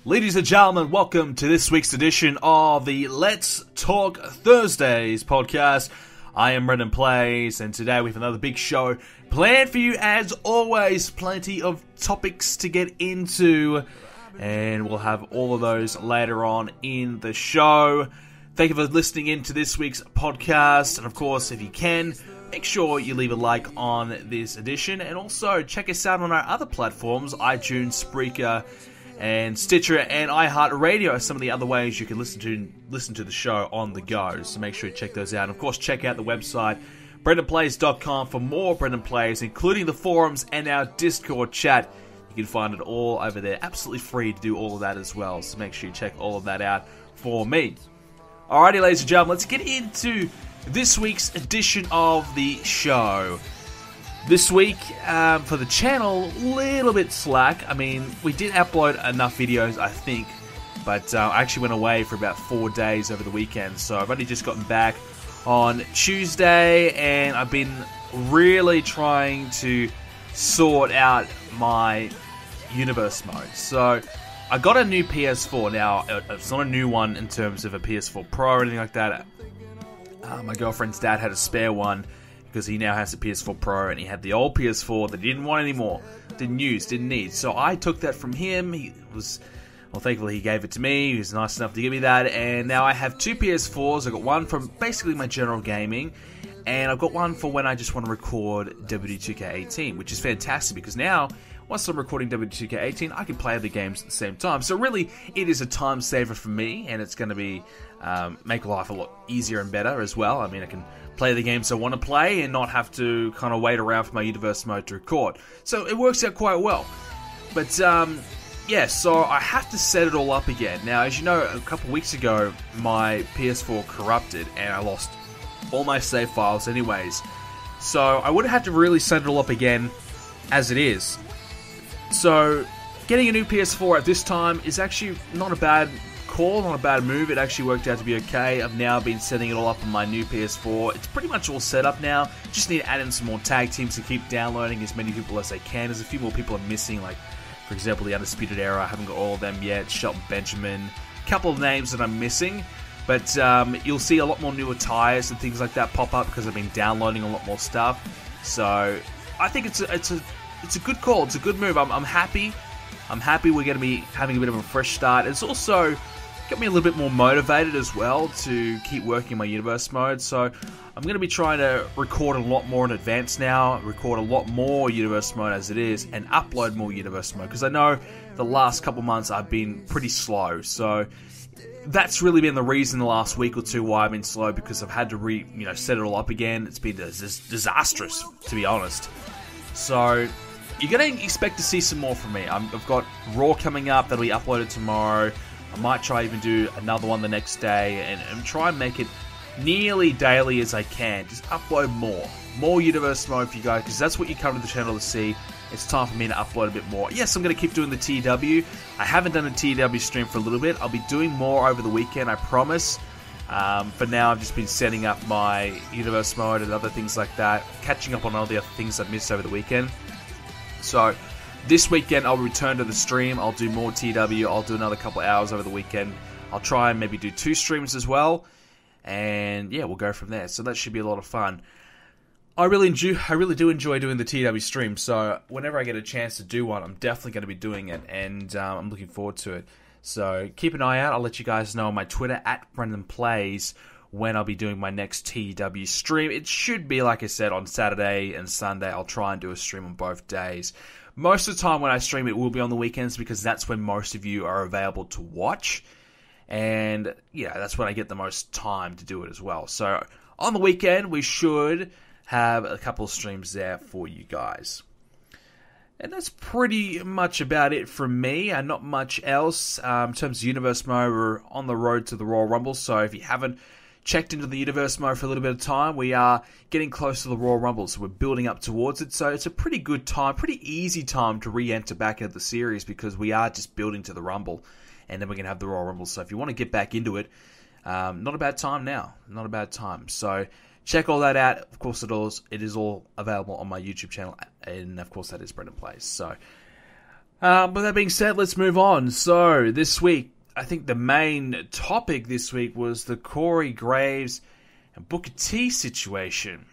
Ladies and gentlemen, welcome to this week's edition of the Let's Talk Thursdays podcast. I am Brendan Plays, and today we have another big show planned for you. As always, plenty of topics to get into, and we'll have all of those later on in the show. Thank you for listening in to this week's podcast, and of course, if you can, make sure you leave a like on this edition, and also check us out on our other platforms, iTunes, Spreaker, and Stitcher, and iHeartRadio are some of the other ways you can listen to the show on the go. So make sure you check those out. And of course, check out the website, BrendanPlays.com, for more Brendan Plays, including the forums and our Discord chat. You can find it all over there. Absolutely free to do all of that as well. So make sure you check all of that out for me. Alrighty, ladies and gentlemen, let's get into this week's edition of the show. This week, for the channel, a little bit slack. I mean, we did upload enough videos, I think, but I actually went away for about 4 days over the weekend, so I've only just gotten back on Tuesday, and I've been really trying to sort out my universe mode. So, I got a new PS4. Now, it's not a new one in terms of a PS4 Pro or anything like that. My girlfriend's dad had a spare one, because he now has a PS4 Pro, and he had the old PS4 that he didn't want anymore, didn't use, didn't need. So I took that from him. Thankfully he gave it to me. He was nice enough to give me that, and now I have two PS4s. I've got one from basically my general gaming, and I've got one for when I just want to record WWE 2K18, which is fantastic, because now, once I'm recording WWE 2K18, I can play other games at the same time. So really, it is a time saver for me, and it's going to be make life a lot easier and better as well. I mean, I can play the games I want to play and not have to kind of wait around for my universe mode to record. So it works out quite well. But yeah, so I have to set it all up again. Now, as you know, a couple weeks ago, my PS4 corrupted and I lost all my save files anyways. So I would have had to really set it all up again as it is. So getting a new PS4 at this time is actually not a bad call, not a bad move. It actually worked out to be okay. I've now been setting it all up on my new PS4. It's pretty much all set up now. Just need to add in some more tag teams to keep downloading as many people as I can. There's a few more people I'm missing, like, for example, the Undisputed Era. I haven't got all of them yet. Shelton Benjamin. A couple of names that I'm missing. But you'll see a lot more new attires and things like that pop up because I've been downloading a lot more stuff. So I think it's a good call. It's a good move. I'm happy. I'm happy we're going to be having a bit of a fresh start. It's also got me a little bit more motivated as well to keep working my universe mode. So I'm going to be trying to record a lot more in advance now, record a lot more universe mode as it is, and upload more universe mode, because I know the last couple months I've been pretty slow. So that's really been the reason the last week or two why I've been slow, because I've had to set it all up again. It's been disastrous, to be honest. So you're going to expect to see some more from me. I've got Raw coming up that'll be uploaded tomorrow. I might try even do another one the next day and try and make it nearly daily as I can. Just upload more universe mode for you guys, because that's what you come to the channel to see. It's time for me to upload a bit more. Yes, I'm going to keep doing the TW. I haven't done a TW stream for a little bit. I'll be doing more over the weekend, I promise. For now, I've just been setting up my universe mode and other things like that, catching up on all the other things I've missed over the weekend. So this weekend I'll return to the stream. I'll do more TW. I'll do another couple hours over the weekend. I'll try and maybe do 2 streams as well. And yeah, we'll go from there. So that should be a lot of fun. I really do enjoy doing the TW stream. So whenever I get a chance to do one, I'm definitely going to be doing it. And I'm looking forward to it. So keep an eye out. I'll let you guys know on my Twitter, @BrendanPlays, when I'll be doing my next TW stream. It should be, like I said, on Saturday and Sunday. I'll try and do a stream on both days. Most of the time when I stream, it will be on the weekends, because that's when most of you are available to watch. And yeah, that's when I get the most time to do it as well. So on the weekend, we should have a couple of streams there for you guys. And that's pretty much about it from me, and not much else. In terms of universe mode, we're on the road to the Royal Rumble, so if you haven't checked into the universe mode for a little bit of time, we are getting close to the Royal Rumble, so we're building up towards it. So it's a pretty good time, pretty easy time to re-enter back into the series, because we are just building to the Rumble, and then we're going to have the Royal Rumble. So if you want to get back into it, not a bad time now, not a bad time. So check all that out. Of course, it is all available on my YouTube channel, and of course that is Brendan Plays. So But that being said, let's move on. So, this week, I think the main topic this week was the Corey Graves and Booker T situation.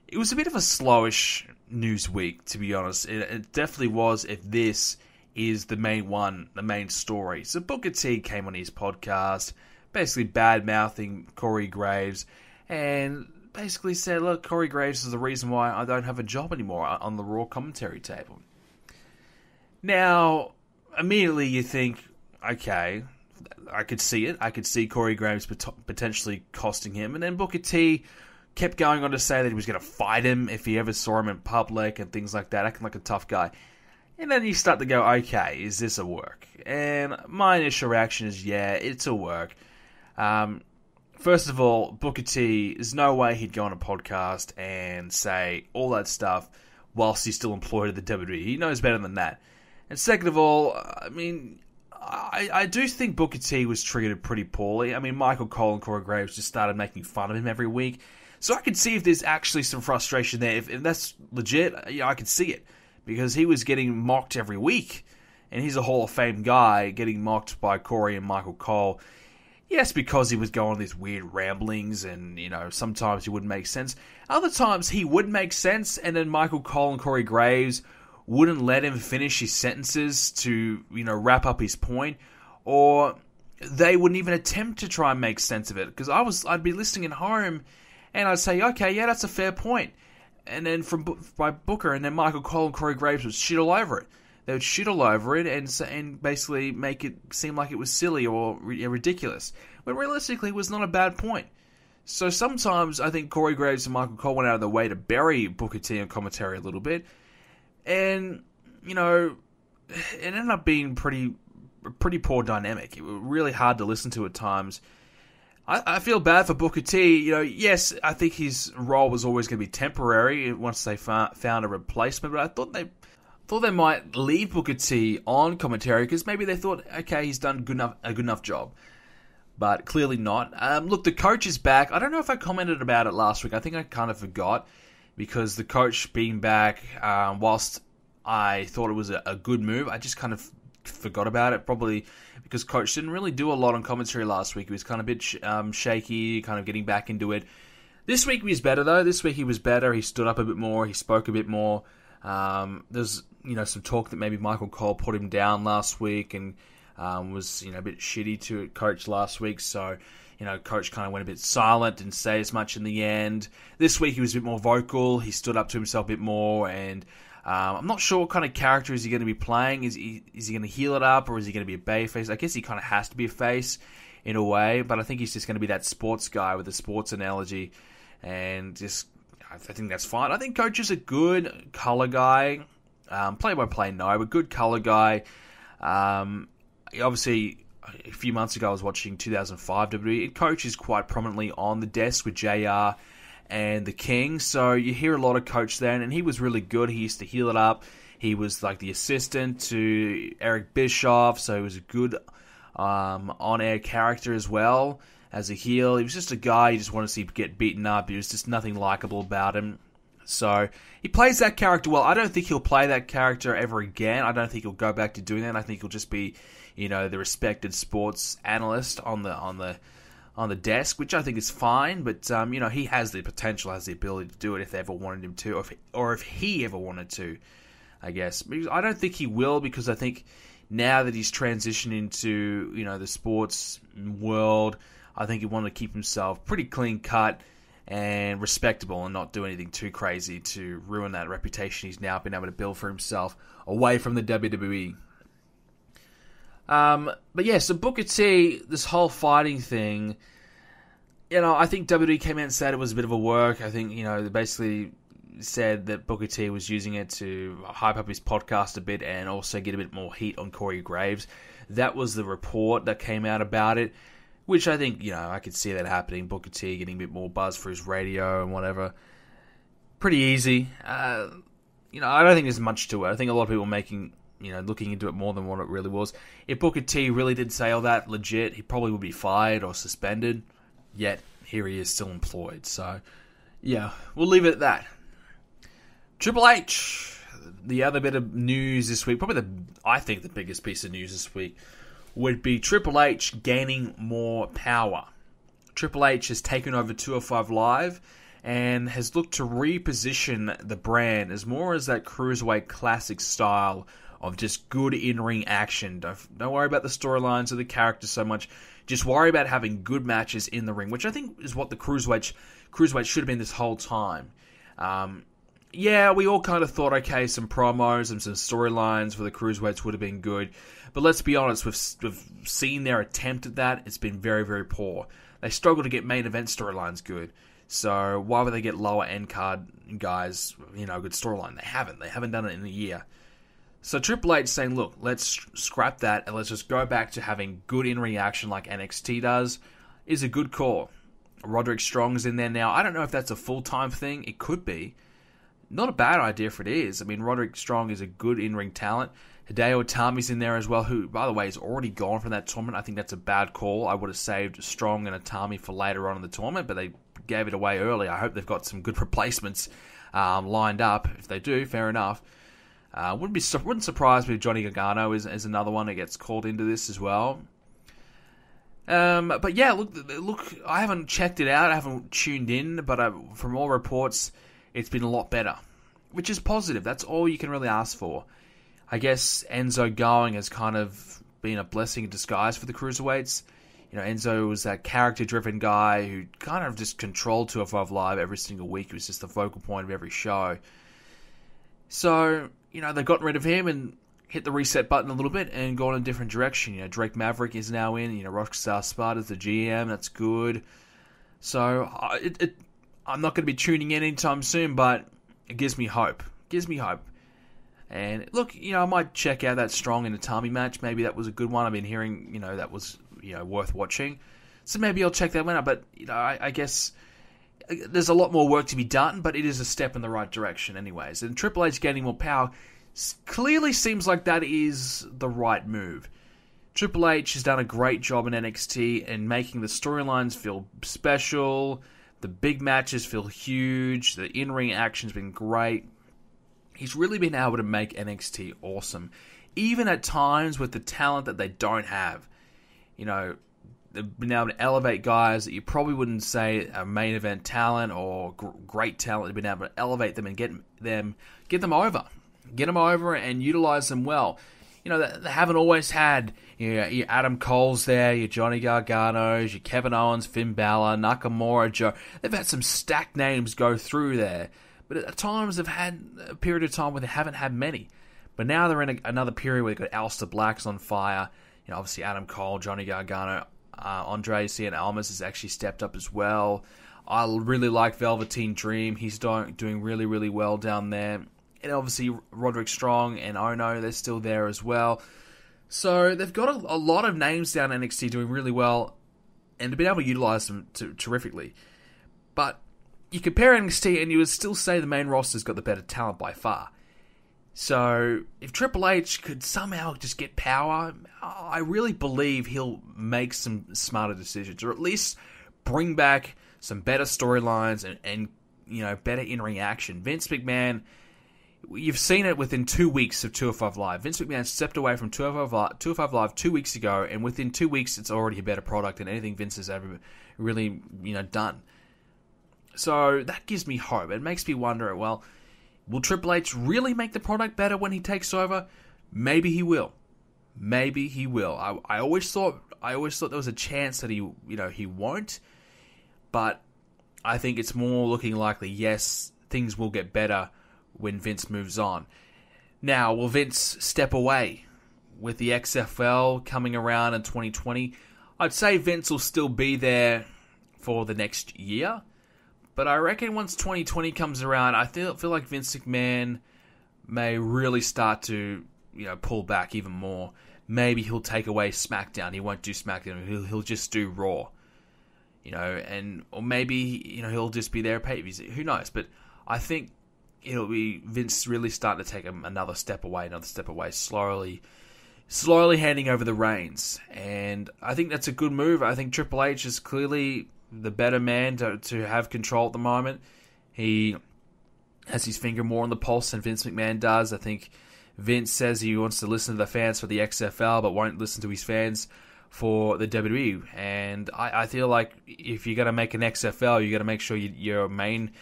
It was a bit of a slowish news week, to be honest. It definitely was, if this is the main story. So Booker T came on his podcast, basically bad-mouthing Corey Graves, and basically said, look, Corey Graves is the reason why I don't have a job anymore on the Raw commentary table. Now, immediately you think, okay, I could see it. I could see Corey Graves potentially costing him. And then Booker T kept going on to say that he was going to fight him if he ever saw him in public and things like that, acting like a tough guy. And then you start to go, okay, is this a work? And my initial reaction is, yeah, it's a work. First of all, Booker T, there's no way he'd go on a podcast and say all that stuff whilst he's still employed at the WWE. He knows better than that. And second of all, I mean, I do think Booker T was treated pretty poorly. I mean, Michael Cole and Corey Graves just started making fun of him every week. So I could see if there's actually some frustration there. If that's legit, I could see it. Because he was getting mocked every week. And he's a Hall of Fame guy getting mocked by Corey and Michael Cole. Yes, because he was going on these weird ramblings and, sometimes he wouldn't make sense. Other times he would make sense, and then Michael Cole and Corey Graves wouldn't let him finish his sentences to, wrap up his point. Or they wouldn't even attempt to try and make sense of it. Because I'd be listening at home and I'd say, okay, yeah, that's a fair point. And then by Booker, and then Michael Cole and Corey Graves would shit all over it. They would shit all over it and basically make it seem like it was silly or ridiculous. When realistically, it was not a bad point. So sometimes I think Corey Graves and Michael Cole went out of their way to bury Booker T on commentary a little bit. And, it ended up being a pretty poor dynamic. It was really hard to listen to at times. I feel bad for Booker T. Yes, I think his role was always going to be temporary once they found a replacement. But I thought they might leave Booker T on commentary because maybe they thought, okay, he's done a good enough job. But clearly not. Look, the coach is back. I don't know if I commented about it last week. I think I kind of forgot because the coach being back, whilst I thought it was a good move, I just kind of forgot about it, probably because Coach didn't really do a lot on commentary last week. He was kind of a bit shaky, kind of getting back into it. This week he was better, though. This week he was better. He stood up a bit more. He spoke a bit more. There's, some talk that maybe Michael Cole put him down last week and was, a bit shitty to Coach last week. So, Coach kind of went a bit silent, didn't say as much in the end. This week he was a bit more vocal. He stood up to himself a bit more and I'm not sure what kind of character is he going to be playing. Is he going to heel it up or is he going to be a babyface? I guess he kind of has to be a face in a way, but I think he's just going to be that sports guy with a sports analogy, and I think that's fine. I think Coach is a good color guy, play-by-play no, but good color guy. Obviously, a few months ago I was watching 2005 WWE. Coach is quite prominently on the desk with JR and the King, so you hear a lot of Coach then, and he was really good. He used to heel it up. He was like the assistant to Eric Bischoff, so he was a good on-air character as well as a heel. He was just a guy you just wanted to see get beaten up. There was just nothing likable about him. So he plays that character well. I don't think he'll play that character ever again. I don't think he'll go back to doing that. I think he'll just be, the respected sports analyst on the desk, which I think is fine, but he has the potential, has the ability to do it if they ever wanted him to, or if he ever wanted to, I guess. Because I don't think he will, because I think now that he's transitioned into the sports world, I think he wanted to keep himself pretty clean cut and respectable and not do anything too crazy to ruin that reputation he's now been able to build for himself away from the WWE. But yeah, so Booker T, this whole fighting thing, I think WWE came out and said it was a bit of a work. I think, they basically said that Booker T was using it to hype up his podcast a bit and also get a bit more heat on Corey Graves. That was the report that came out about it, which I think, I could see that happening. Booker T getting a bit more buzz for his radio and whatever. Pretty easy. I don't think there's much to it. I think a lot of people making, looking into it more than what it really was. If Booker T really did say all that legit, he probably would be fired or suspended. Yet, here he is still employed. So, yeah, we'll leave it at that. Triple H, the other bit of news this week, probably I think the biggest piece of news this week, would be Triple H gaining more power. Triple H has taken over 205 Live and has looked to reposition the brand as more as that Cruiserweight classic style of just good in-ring action. Don't worry about the storylines or the characters so much. Just worry about having good matches in the ring, which I think is what the Cruiserweight should have been this whole time. Yeah, we all kind of thought, okay, some promos and some storylines for the Cruiserweights would have been good. But let's be honest, we've seen their attempt at that. It's been very, very poor. They struggle to get main event storylines good. So why would they get lower end card guys, good storyline? They haven't. They haven't done it in a year. So Triple H saying, look, let's scrap that and let's just go back to having good in-ring action like NXT does, is a good call. Roderick Strong's in there now. I don't know if that's a full-time thing. It could be. Not a bad idea if it is. I mean, Roderick Strong is a good in-ring talent. Hideo Itami's in there as well, who, by the way, is already gone from that tournament. I think that's a bad call. I would have saved Strong and Itami for later on in the tournament, but they gave it away early. I hope they've got some good replacements lined up. If they do, fair enough. Wouldn't surprise me if Johnny Gargano is another one that gets called into this as well. But yeah, look, I haven't checked it out. I haven't tuned in, but from all reports, it's been a lot better, which is positive. That's all you can really ask for. I guess Enzo going has kind of been a blessing in disguise for the Cruiserweights. Enzo was that character-driven guy who kind of just controlled 205 Live every single week. He was just the focal point of every show. So, they've gotten rid of him and hit the reset button a little bit and gone in a different direction. Drake Maverick is now in. Rockstar Sparta's the GM. That's good. So, I'm not going to be tuning in anytime soon, but it gives me hope. And look, I might check out that Strong and Itami match. Maybe that was a good one. I've been hearing, that was, worth watching. So maybe I'll check that one out. But, I guess there's a lot more work to be done, but it is a step in the right direction anyways. And Triple H gaining more power clearly seems like that is the right move. Triple H has done a great job in NXT and making the storylines feel special. The big matches feel huge. The in-ring action's been great. He's really been able to make NXT awesome. Even at times with the talent that they don't have. They've been able to elevate guys that you probably wouldn't say are main event talent or great talent. They've been able to elevate them and get them over. Get them over and utilize them well. They haven't always had your Adam Cole's there, your Johnny Garganos, your Kevin Owens, Finn Balor, Nakamura, Joe. They've had some stacked names go through there. But at times they've had a period of time where they haven't had many. But now they're in another period where they've got Aleister Black's on fire. Obviously Adam Cole, Johnny Gargano, Andre Cien Almas has actually stepped up as well. I really like Velveteen Dream. He's doing really, really well down there. And obviously Roderick Strong and Ono, they're still there as well. So they've got a lot of names down NXT doing really well and they've been able to utilize them terrifically. But you compare NXT and you would still say the main roster's got the better talent by far. So if Triple H could somehow just get power, I really believe he'll make some smarter decisions, or at least bring back some better storylines and better in-ring action. Vince McMahon, you've seen it within 2 weeks of 205 Live. Vince McMahon stepped away from 205 Live 2 weeks ago, and within 2 weeks it's already a better product than anything Vince has ever really done. So that gives me hope. It makes me wonder, well, will Triple H really make the product better when he takes over? Maybe he will. I always thought there was a chance that he won't, but I think it's more looking likely, yes, things will get better when Vince moves on. Now, will Vince step away with the XFL coming around in 2020? I'd say Vince will still be there for the next year. But I reckon once 2020 comes around, I feel like Vince McMahon may really start to pull back even more. Maybe he'll take away Smackdown. He won't do Smackdown. He'll just do Raw. Or maybe he'll just be there at pay-per-views. Who knows? But I think it'll be Vince really starting to take another step away, slowly handing over the reins. And I think that's a good move. I think Triple H is clearly the better man to have control at the moment. He has his finger more on the pulse than Vince McMahon does. I think Vince says he wants to listen to the fans for the XFL, but won't listen to his fans for the WWE. And I feel like if you're going to make an XFL, you got to make sure your main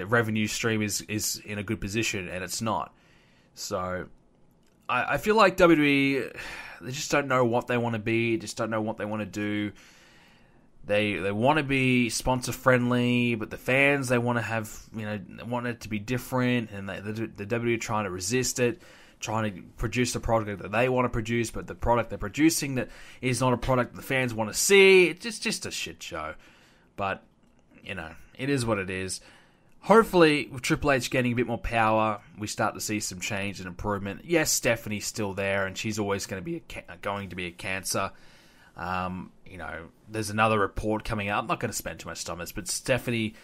revenue stream is in a good position, and it's not. So I feel like WWE, they just don't know what they want to be, just don't know what they want to do. They want to be sponsor friendly, but the fans, they want to have, they want it to be different, and the WWE trying to resist it, trying to produce a product that they want to produce, but the product they're producing that is not a product the fans want to see. It's just a shit show. But, it is what it is. Hopefully, with Triple H getting a bit more power, we start to see some change and improvement. Yes, Stephanie's still there, and she's always going to be a cancer. There's another report coming out. I'm not going to spend too much time on this, but Stephanie,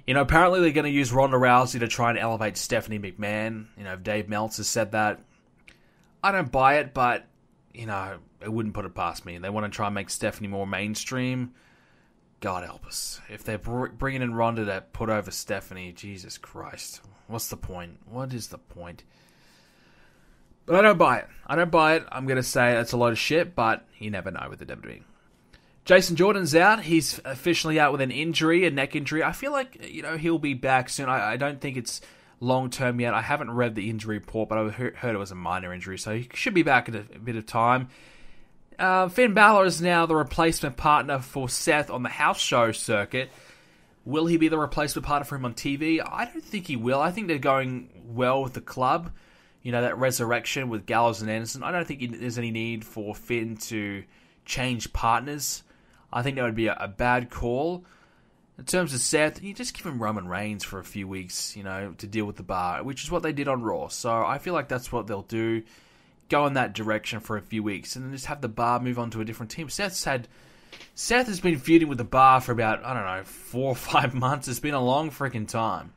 apparently they're going to use Ronda Rousey to try and elevate Stephanie McMahon. Dave Meltzer said that. I don't buy it, but, it wouldn't put it past me. They want to try and make Stephanie more mainstream. God help us. If they're bringing in Ronda to put over Stephanie, Jesus Christ. What's the point? What is the point? But I don't buy it. I'm going to say that's a load of shit, but you never know with the WWE. Jason Jordan's out. He's officially out with an injury, a neck injury. I feel like, he'll be back soon. I don't think it's long-term yet. I haven't read the injury report, but I heard it was a minor injury, so he should be back in a bit of time. Finn Balor is now the replacement partner for Seth on the house show circuit. Will he be the replacement partner for him on TV? I don't think he will. I think they're going well with the club. That resurrection with Gallows and Anderson. I don't think there's any need for Finn to change partners. I think that would be a bad call. In terms of Seth, you just give him Roman Reigns for a few weeks, to deal with the bar, which is what they did on Raw. So I feel like that's what they'll do. Go in that direction for a few weeks, and then just have the bar move on to a different team. Seth has been feuding with the bar for about, 4 or 5 months. It's been a long freaking time.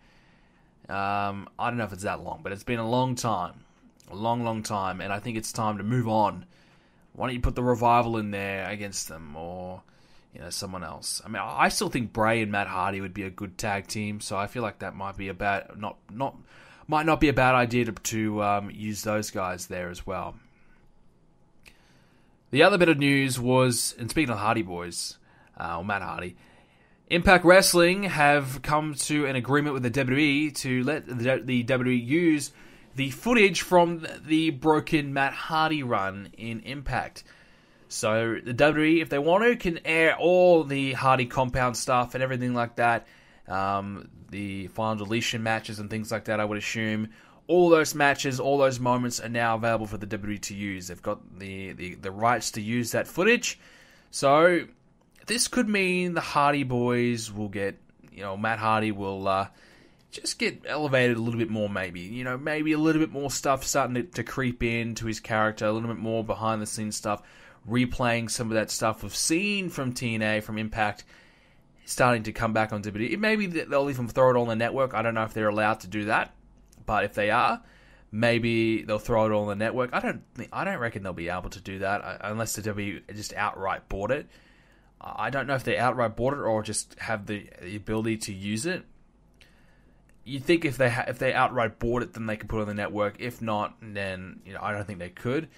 I don't know if it's that long, but it's been a long time. A long, long time, and I think it's time to move on. Why don't you put the Revival in there against them, or, someone else? I mean, I still think Bray and Matt Hardy would be a good tag team, so I feel like that might be might not be a bad idea to use those guys there as well. The other bit of news was, and speaking of Hardy Boys, or Matt Hardy, Impact Wrestling have come to an agreement with the WWE to let the WWE use the footage from the broken Matt Hardy run in Impact. So the WWE, if they want to, can air all the Hardy compound stuff and everything like that. The final deletion matches and things like that, I would assume. All those matches, all those moments are now available for the WWE to use. They've got the rights to use that footage. So this could mean the Hardy Boys will get, Matt Hardy will just get elevated a little bit more, maybe. Maybe a little bit more stuff starting to creep into his character, a little bit more behind-the-scenes stuff, replaying some of that stuff we've seen from TNA, from Impact, starting to come back on WWE. Maybe they'll even throw it on the network. I don't know if they're allowed to do that, but if they are, maybe they'll throw it on the network. I don't reckon they'll be able to do that unless the WWE just outright bought it. I don't know if they outright bought it or just have the ability to use it. You'd think if they outright bought it, then they could put it on the network. If not, then I don't think they could.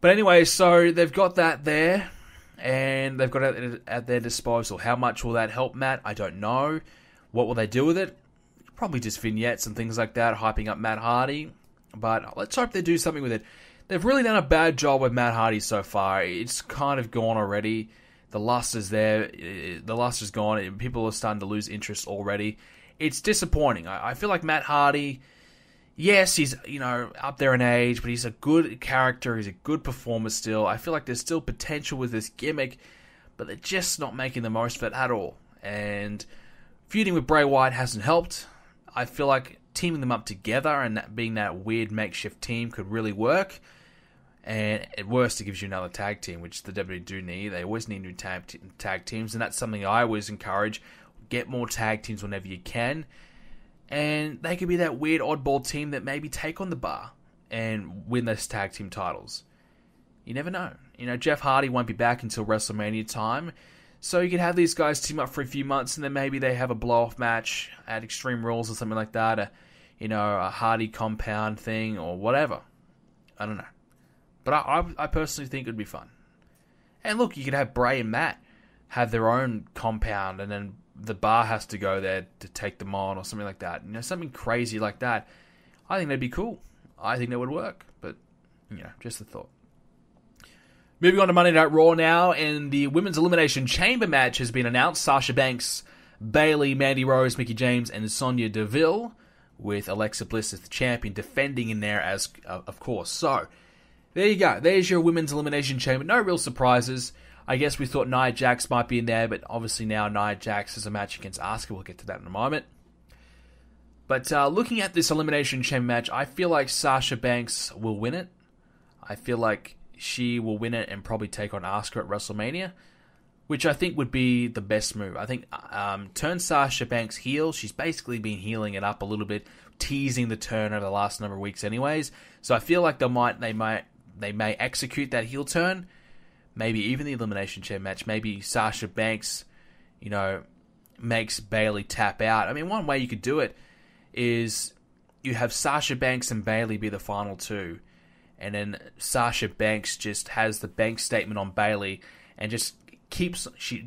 But anyway, so they've got that there, and they've got it at their disposal. How much will that help Matt? I don't know. What will they do with it? Probably just vignettes and things like that, hyping up Matt Hardy. But let's hope they do something with it. They've really done a bad job with Matt Hardy so far. It's kind of gone already. The lust is there. The lust is gone. People are starting to lose interest already. It's disappointing. I feel like Matt Hardy, yes, he's up there in age, but he's a good character. He's a good performer still. I feel like there's still potential with this gimmick, but they're just not making the most of it at all. And feuding with Bray Wyatt hasn't helped. I feel like teaming them up together and being that weird makeshift team could really work. And at worst, it gives you another tag team, which the WWE do need. They always need new tag teams, and that's something I always encourage. Get more tag teams whenever you can. And they could be that weird oddball team that maybe take on the bar and win those tag team titles. You never know. Jeff Hardy won't be back until WrestleMania time. So you could have these guys team up for a few months, and then maybe they have a blow-off match at Extreme Rules or something like that, a Hardy compound thing or whatever. I don't know. But I personally think it would be fun. And look, you could have Bray and Matt have their own compound, and then the Bar has to go there to take them on or something like that. Something crazy like that. I think that'd be cool. I think that would work. But, just a thought. Moving on to Monday Night Raw now, and the Women's Elimination Chamber match has been announced. Sasha Banks, Bayley, Mandy Rose, Mickie James, and Sonya Deville, with Alexa Bliss as the champion, defending in there as, of course. So, there you go. There's your Women's Elimination Chamber. No real surprises. I guess we thought Nia Jax might be in there, but obviously now Nia Jax has a match against Asuka. We'll get to that in a moment. But looking at this Elimination Chamber match, I feel like Sasha Banks will win it. I feel like she will win it and probably take on Asuka at WrestleMania, which I think would be the best move. I think turn Sasha Banks heel. She's basically been healing it up a little bit, teasing the turn over the last number of weeks anyways. So I feel like they may execute that heel turn. Maybe even the Elimination Chamber match. Maybe Sasha Banks, makes Bayley tap out. I mean, one way you could do it is you have Sasha Banks and Bayley be the final two. And then Sasha Banks just has the bank statement on Bayley and just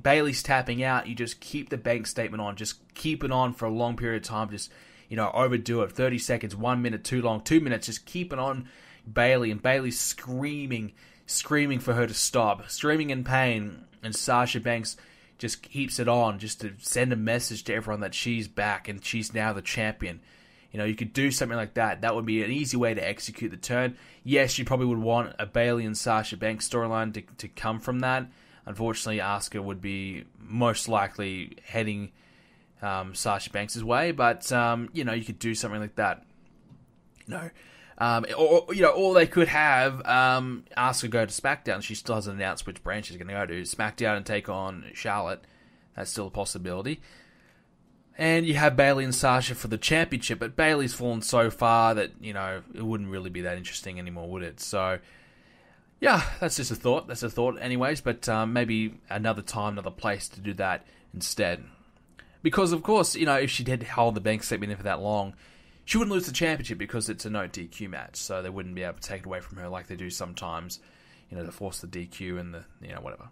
Bayley's tapping out. You just keep the bank statement on. Just keep it on for a long period of time. Just, overdo it. 30 seconds, 1 minute, too long, 2 minutes. Just keep it on Bayley. And Bayley's screaming for her to stop. Screaming in pain. And Sasha Banks just keeps it on just to send a message to everyone that she's back and she's now the champion. You could do something like that. That would be an easy way to execute the turn. Yes, you probably would want a Bayley and Sasha Banks storyline to come from that. Unfortunately, Asuka would be most likely heading Sasha Banks' way. But, you could do something like that. Or they could have Asuka go to Smackdown. She still hasn't announced which branch she's going to go to. Smackdown and take on Charlotte. That's still a possibility. And you have Bayley and Sasha for the championship, but Bayley's fallen so far that, it wouldn't really be that interesting anymore, would it? So, yeah, that's just a thought. That's a thought anyways, but maybe another time, another place to do that instead. Because, of course, if she did hold the bank statement in for that long, she wouldn't lose the championship because it's a no DQ match, so they wouldn't be able to take it away from her like they do sometimes, to force the DQ and the, whatever.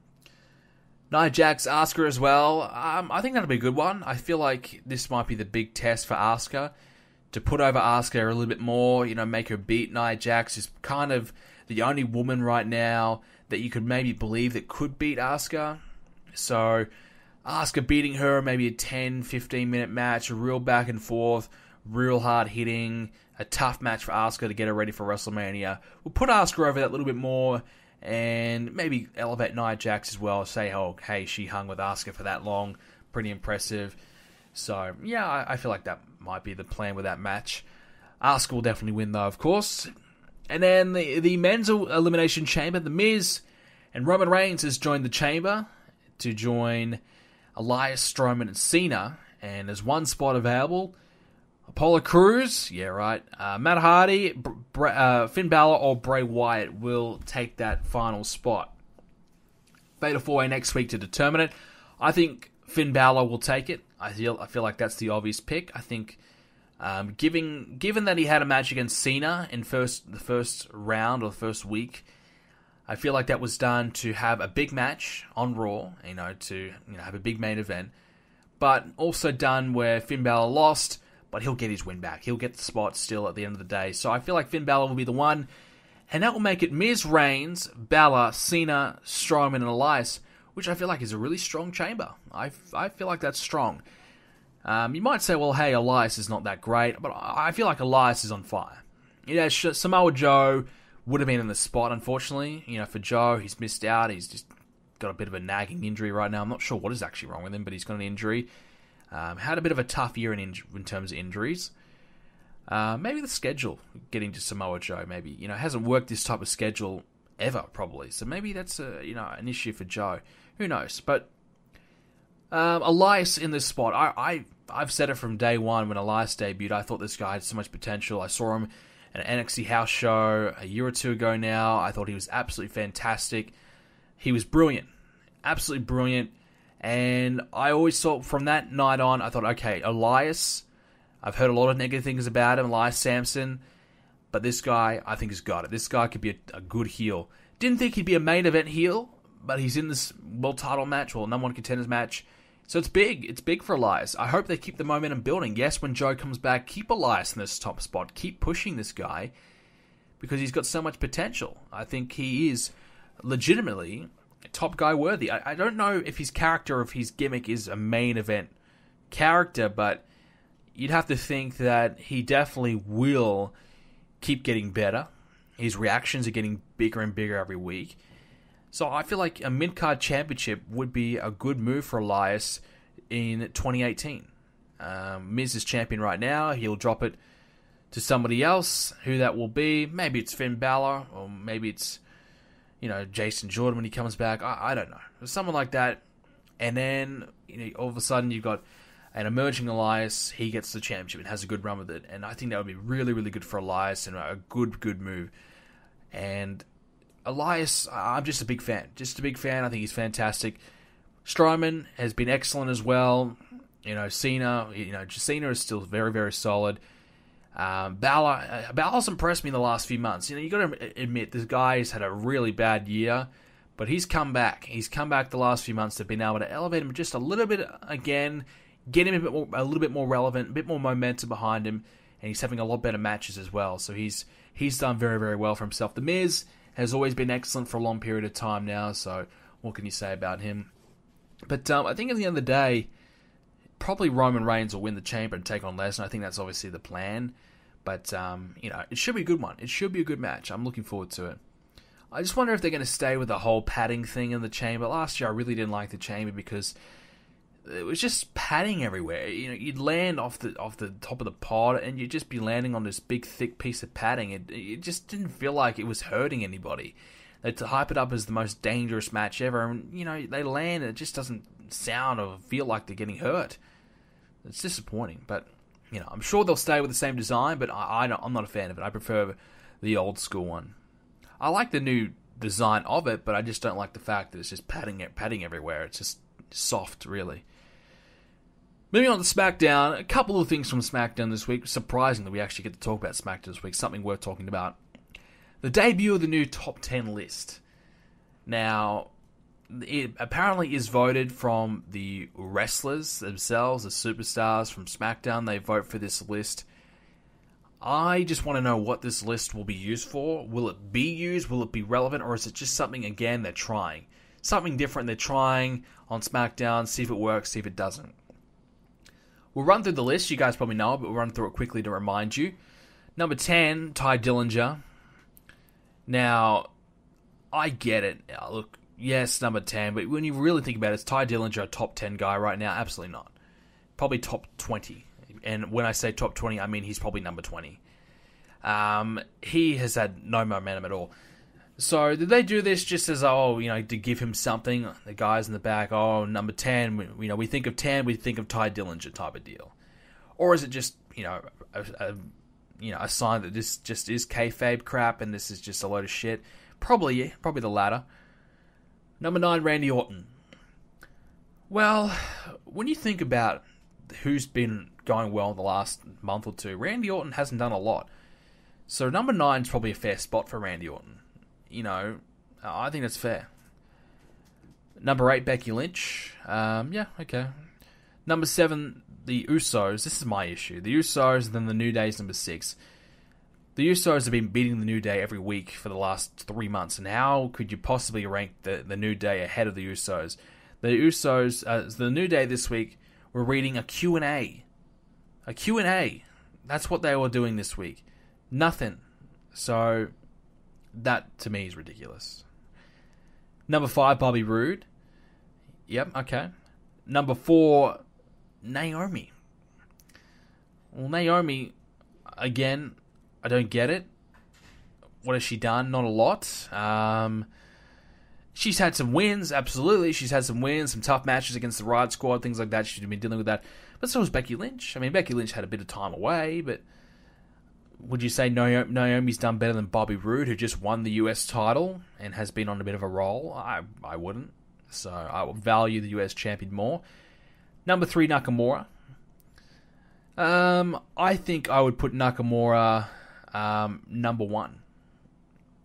Nia Jax, Asuka as well. I think that'll be a good one. I feel like this might be the big test for Asuka. To put over Asuka a little bit more, make her beat Nia Jax is kind of the only woman right now that you could maybe believe that could beat Asuka. So, Asuka beating her, maybe a 10, 15-minute match, a real back and forth, real hard hitting, a tough match for Asuka to get her ready for WrestleMania. We'll put Asuka over that a little bit more, and maybe elevate Nia Jax as well. Say, hey, she hung with Asuka for that long. Pretty impressive. So, yeah, I feel like that might be the plan with that match. Asuka will definitely win, though, of course. And then the men's Elimination Chamber, The Miz and Roman Reigns has joined the chamber to join Elias, Strowman, and Cena. And there's one spot available. Apollo Crews, yeah, right. Matt Hardy, Finn Balor, or Bray Wyatt will take that final spot. Fatal 4-way next week to determine it. I think Finn Balor will take it. I feel like that's the obvious pick. I think, given that he had a match against Cena in the first round or the first week, I feel like that was done to have a big match on Raw, to have a big main event, but also done where Finn Balor lost. But he'll get his win back. He'll get the spot still at the end of the day. So I feel like Finn Balor will be the one. And that will make it Miz, Reigns, Balor, Cena, Strowman, and Elias, which I feel like is a really strong chamber. I feel like that's strong. You might say, well, hey, Elias is not that great. But I feel like Elias is on fire. Samoa Joe would have been in the spot, unfortunately. For Joe, he's missed out. He's just got a bit of a nagging injury right now. I'm not sure what is actually wrong with him, but he's got an injury. Had a bit of a tough year in terms of injuries. Maybe the schedule, getting to Samoa Joe, maybe. Hasn't worked this type of schedule ever, probably. So maybe that's an issue for Joe. Who knows? But Elias in this spot, I've said it from day one when Elias debuted. I thought this guy had so much potential. I saw him at an NXT house show a year or two ago now. I thought he was absolutely fantastic. He was brilliant. Absolutely brilliant. And I always thought from that night on, I thought, okay, Elias, I've heard a lot of negative things about him, Elias Sampson, but this guy, I think, has got it. This guy could be a good heel. Didn't think he'd be a main event heel, but he's in this world title match, or number one contenders match. So it's big. It's big for Elias. I hope they keep the momentum building. Yes, when Joe comes back, keep Elias in this top spot. Keep pushing this guy, because he's got so much potential. I think he is legitimately top guy worthy. I don't know if his character, if his gimmick is a main event character, but you'd have to think that he definitely will keep getting better. His reactions are getting bigger and bigger every week. So I feel like a mid-card championship would be a good move for Elias in 2018. Miz is champion right now. He'll drop it to somebody else. Who that will be? Maybe it's Finn Balor, or maybe it's, Jason Jordan when he comes back. I don't know. Someone like that. And then, all of a sudden you've got an emerging Elias. He gets the championship and has a good run with it. And I think that would be really, really good for Elias and a good move. And Elias, I'm just a big fan. I think he's fantastic. Strowman has been excellent as well. Cena, Cena is still very, very solid. Balor's impressed me in the last few months. You got to admit, this guy has had a really bad year, but he's come back. He's come back the last few months to been able to elevate him just a little bit again, get him a little bit more relevant, a bit more momentum behind him, and he's having a lot better matches as well. So he's done very, very well for himself. The Miz has always been excellent for a long period of time now, so what can you say about him? But I think at the end of the day, probably Roman Reigns will win the Chamber and take on Lesnar. I think that's obviously the plan. But, it should be a good one. It should be a good match. I'm looking forward to it. I just wonder if they're going to stay with the whole padding thing in the Chamber. Last year, I really didn't like the Chamber because it was just padding everywhere. You'd land off the top of the pod, and you'd just be landing on this big, thick piece of padding. It just didn't feel like it was hurting anybody. They hype it up as the most dangerous match ever, and, they land, and it just doesn't sound or feel like they're getting hurt. It's disappointing, but I'm sure they'll stay with the same design, but I'm not a fan of it. I prefer the old school one. I like the new design of it, but I just don't like the fact that it's just padding everywhere. It's just soft, really. Moving on to Smackdown, a couple of things from Smackdown this week. Surprising that we actually get to talk about Smackdown this week, something worth talking about. The debut of the new top 10 list. Now, it apparently is voted from the wrestlers themselves, the superstars from SmackDown. They vote for this list. I just want to know what this list will be used for. Will it be used? Will it be relevant? Or is it just something, again, they're trying? Something different they're trying on SmackDown, see if it works, see if it doesn't. We'll run through the list. You guys probably know it, but we'll run through it quickly to remind you. Number 10, Ty Dillinger. Now, I get it. Look, yes, number 10, but when you really think about it, is Ty Dillinger a top 10 guy right now? Absolutely not. Probably top 20. And when I say top 20, I mean he's probably number 20. He has had no momentum at all. So did they do this just as, to give him something? The guys in the back, number 10, we think of 10, we think of Ty Dillinger type of deal. Or is it just, a sign that this just is kayfabe crap and this is just a load of shit? Probably the latter. Number 9, Randy Orton. Well, when you think about who's been going well in the last month or two, Randy Orton hasn't done a lot. So number 9 is probably a fair spot for Randy Orton. I think that's fair. Number 8, Becky Lynch. Okay. Number 7, the Usos. This is my issue. The Usos, and then the New Day's number 6. The Usos have been beating the New Day every week for the last 3 months, and how could you possibly rank the New Day ahead of the Usos? The Usos, the New Day this week, were reading a Q&A. A Q&A. That's what they were doing this week. Nothing. So, that to me is ridiculous. Number 5, Bobby Roode. Yep, okay. Number 4, Naomi. Well, Naomi, again, I don't get it. What has she done? Not a lot. She's had some wins, absolutely. She's had some wins, some tough matches against the Riot Squad, things like that. She's been dealing with that. But so has Becky Lynch. I mean, Becky Lynch had a bit of time away, but would you say Naomi's done better than Bobby Roode, who just won the US title and has been on a bit of a roll? I wouldn't. So I will value the US champion more. Number 3, Nakamura. I think I would put Nakamura number 1.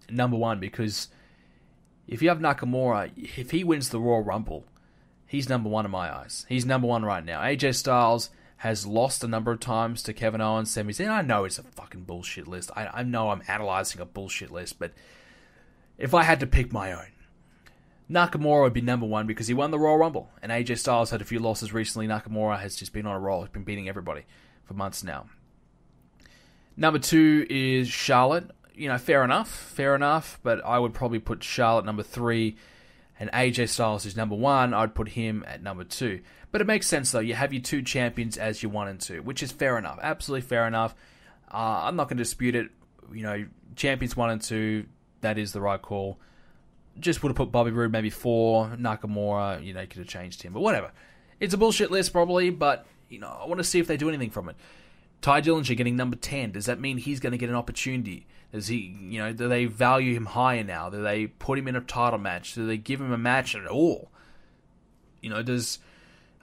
Number 1, because if you have Nakamura, if he wins the Royal Rumble, he's number 1 in my eyes. He's number 1 right now. AJ Styles has lost a number of times to Kevin Owens, Sami Zayn. I know it's a fucking bullshit list. I know I'm analyzing a bullshit list, but if I had to pick my own, Nakamura would be number 1 because he won the Royal Rumble, and AJ Styles had a few losses recently. Nakamura has just been on a roll. He's been beating everybody for months now. Number 2 is Charlotte. Fair enough, but I would probably put Charlotte number 3, and AJ Styles is number 1. I'd put him at number 2. But it makes sense, though. You have your 2 champions as your 1 and 2, which is fair enough. Absolutely fair enough. I'm not going to dispute it. Champions 1 and 2, that is the right call. Just would have put Bobby Roode maybe 4. Nakamura, you could have changed him. But whatever. It's a bullshit list, probably, but, I want to see if they do anything from it. Ty Dillinger getting number 10. Does that mean he's going to get an opportunity? Does he, do they value him higher now? Do they put him in a title match? Do they give him a match at all? Does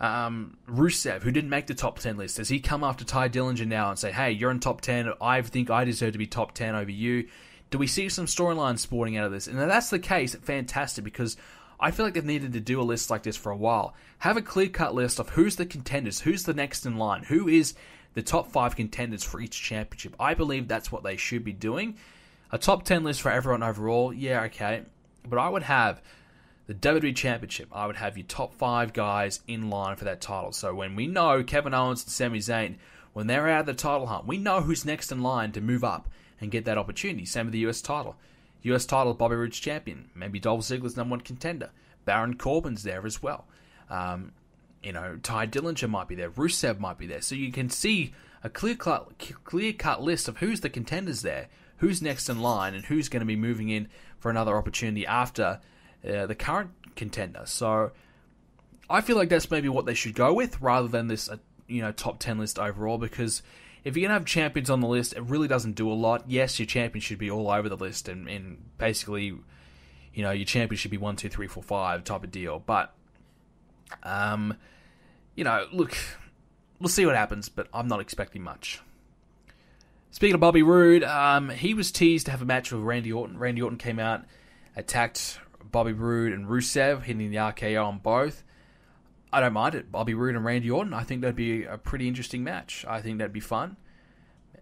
Rusev, who didn't make the top 10 list, does he come after Ty Dillinger now and say, hey, you're in top 10, I think I deserve to be top 10 over you? Do we see some storylines sporting out of this? And if that's the case, fantastic, because I feel like they've needed to do a list like this for a while. Have a clear-cut list of who's the contenders, who's the next in line, who is the top 5 contenders for each championship. I believe that's what they should be doing. A top 10 list for everyone overall, yeah, okay. But I would have the WWE Championship. I would have your top 5 guys in line for that title. So when we know Kevin Owens and Sami Zayn, when they're out of the title hunt, we know who's next in line to move up and get that opportunity. Same with the US title. US title, Bobby Roode's champion. Maybe Dolph Ziggler's number 1 contender. Baron Corbin's there as well. Ty Dillinger might be there. Rusev might be there. So you can see a clear-cut list of who's the contenders there, who's next in line, and who's going to be moving in for another opportunity after the current contender. So I feel like that's maybe what they should go with, rather than this top 10 list overall, because if you're going to have champions on the list, it really doesn't do a lot. Yes, your champion should be all over the list, and basically, your champion should be 1, 2, 3, 4, 5 type of deal. But, look, we'll see what happens, but I'm not expecting much. Speaking of Bobby Roode, he was teased to have a match with Randy Orton. Randy Orton came out, attacked Bobby Roode and Rusev, hitting the RKO on both. I don't mind it. Bobby Roode and Randy Orton, I think that'd be a pretty interesting match. I think that'd be fun.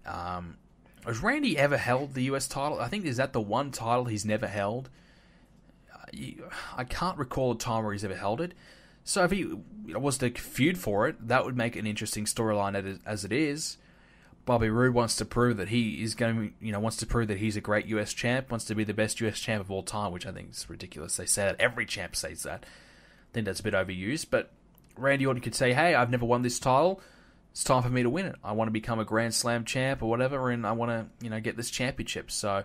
Has Randy ever held the US title? I think, is that the one title he's never held? I can't recall a time where he's ever held it. So if he was to feud for it, that would make an interesting storyline as it is. Bobby Roode wants to prove that he is wants to prove that he's a great US champ, wants to be the best US champ of all time, which I think is ridiculous. They say that. Every champ says that. I think that's a bit overused, but Randy Orton could say, hey, I've never won this title. It's time for me to win it. I want to become a Grand Slam champ or whatever, and I want to, get this championship. So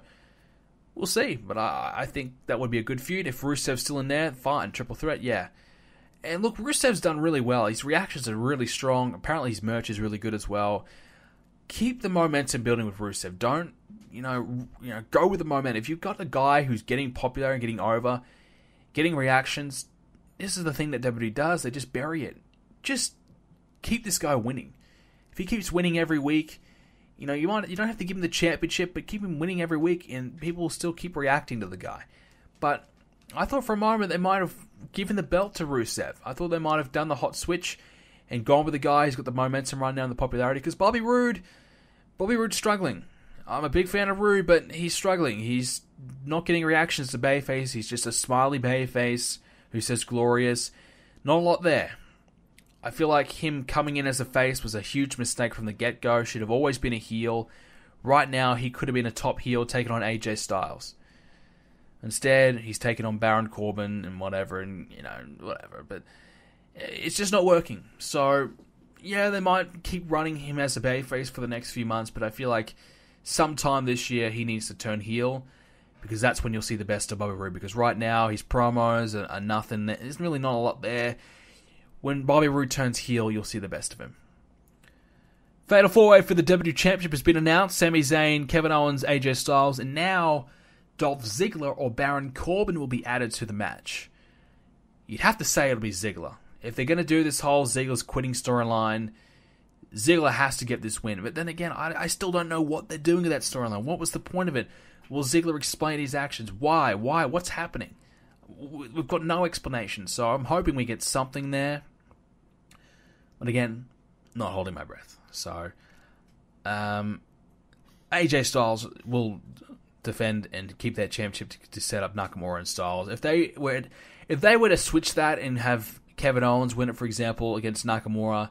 we'll see. But I think that would be a good feud. If Rusev's still in there, fine. Triple threat, yeah. And look, Rusev's done really well. His reactions are really strong. Apparently his merch is really good as well. Keep the momentum building with Rusev. Don't, go with the momentum. If you've got a guy who's getting popular and getting over, getting reactions, this is the thing that WWE does. They just bury it. Just keep this guy winning. If he keeps winning every week, you don't have to give him the championship, but keep him winning every week, and people will still keep reacting to the guy. But I thought for a moment they might have given the belt to Rusev. I thought they might have done the hot switch and gone with the guy who's got the momentum right now and the popularity. Because Bobby Roode's struggling. I'm a big fan of Roode, but he's struggling. He's not getting reactions to babyface. He's just a smiley babyface who says glorious. Not a lot there. I feel like him coming in as a face was a huge mistake from the get-go. Should have always been a heel. Right now, he could have been a top heel taking on AJ Styles. Instead, he's taking on Baron Corbin and whatever. But it's just not working. So, yeah, they might keep running him as a babyface for the next few months, but I feel like sometime this year he needs to turn heel, because that's when you'll see the best of Bobby Roode. Because right now, his promos are nothing. There's really not a lot there. When Bobby Roode turns heel, you'll see the best of him. Fatal 4-Way for the WWE Championship has been announced. Sami Zayn, Kevin Owens, AJ Styles, and now Dolph Ziggler or Baron Corbin will be added to the match. you'd have to say it'll be Ziggler. If they're going to do this whole Ziggler's quitting storyline, Ziggler has to get this win. But then again, I still don't know what they're doing with that storyline. What was the point of it? Will Ziggler explain his actions? Why? What's happening? We've got no explanation. So I'm hoping we get something there. But again, not holding my breath. So AJ Styles will defend and keep that championship to set up Nakamura and Styles. If they were to switch that and have Kevin Owens win it, for example, against Nakamura,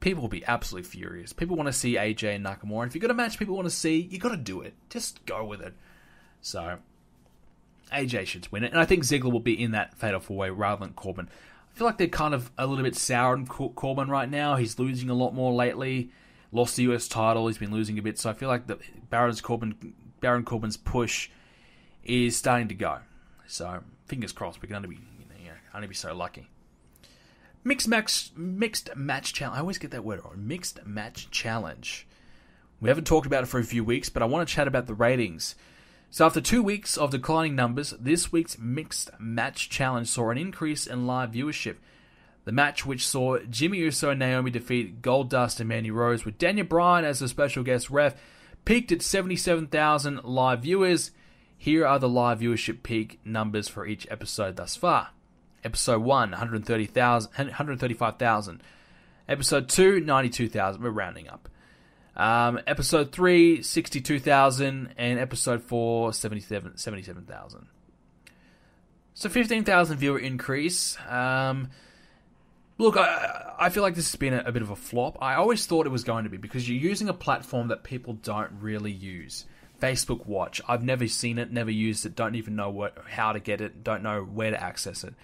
people will be absolutely furious. People want to see AJ and Nakamura. And if you've got a match people want to see, you got to do it. Just go with it. So AJ should win it. And I think Ziggler will be in that Fatal 4-Way rather than Corbin. I feel like they're kind of a little bit sour on Corbin right now. He's losing a lot more lately. Lost the US title. He's been losing a bit. So I feel like Baron Corbin's push is starting to go. So fingers crossed. We can only be so lucky. Mixed match challenge. I always get that word wrong. Mixed match challenge. We haven't talked about it for a few weeks, but I want to chat about the ratings. So after 2 weeks of declining numbers, this week's mixed match challenge saw an increase in live viewership. The match, which saw Jimmy Uso and Naomi defeat Goldust and Mandy Rose with Daniel Bryan as a special guest ref, peaked at 77,000 live viewers. Here are the live viewership peak numbers for each episode thus far. Episode 1, 135,000. Episode 2, 92,000. We're rounding up. Episode 3, 62,000. And episode 4, 77,000. So 15,000 viewer increase. Look, I feel like this has been a bit of a flop. I always thought it was going to be because you're using a platform that people don't really use. Facebook Watch. I've never seen it, never used it, don't even know how to get it, don't know where to access it.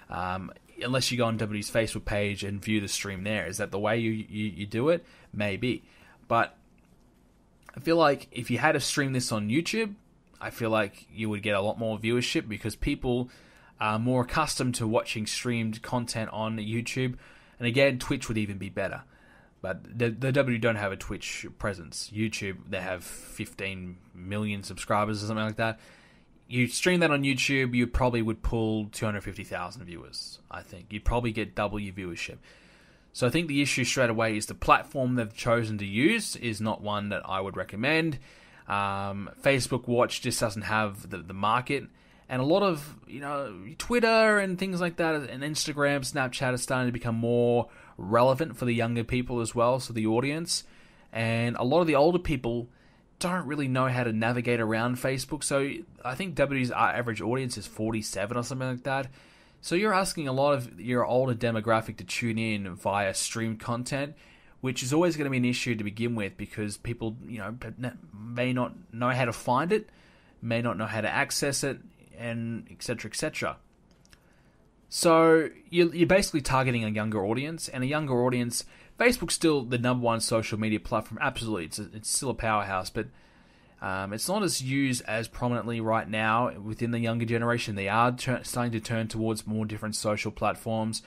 Unless you go on WWE's Facebook page and view the stream there. Is that the way you do it? Maybe. But I feel like if you had to stream this on YouTube, I feel like you would get a lot more viewership because people are more accustomed to watching streamed content on YouTube. And again, Twitch would even be better. But the WWE don't have a Twitch presence. YouTube, they have 15 million subscribers or something like that. You stream that on YouTube, you probably would pull 250,000 viewers, I think. You'd probably get double your viewership. So I think the issue straight away is the platform they've chosen to use is not one that I would recommend. Facebook Watch just doesn't have the market. And a lot of, Twitter and things like that, and Instagram, Snapchat are starting to become more relevant for the younger people as well, so the audience. And a lot of the older people don't really know how to navigate around Facebook. So I think WWE's average audience is 47 or something like that. So you're asking a lot of your older demographic to tune in via streamed content, which is always going to be an issue to begin with because people, may not know how to find it, may not know how to access it, and etc. etc. So you're basically targeting a younger audience, and a younger audience. Facebook's still the number one social media platform. Absolutely, it's still a powerhouse, but it's not as used as prominently right now within the younger generation. They are starting to turn towards more different social platforms.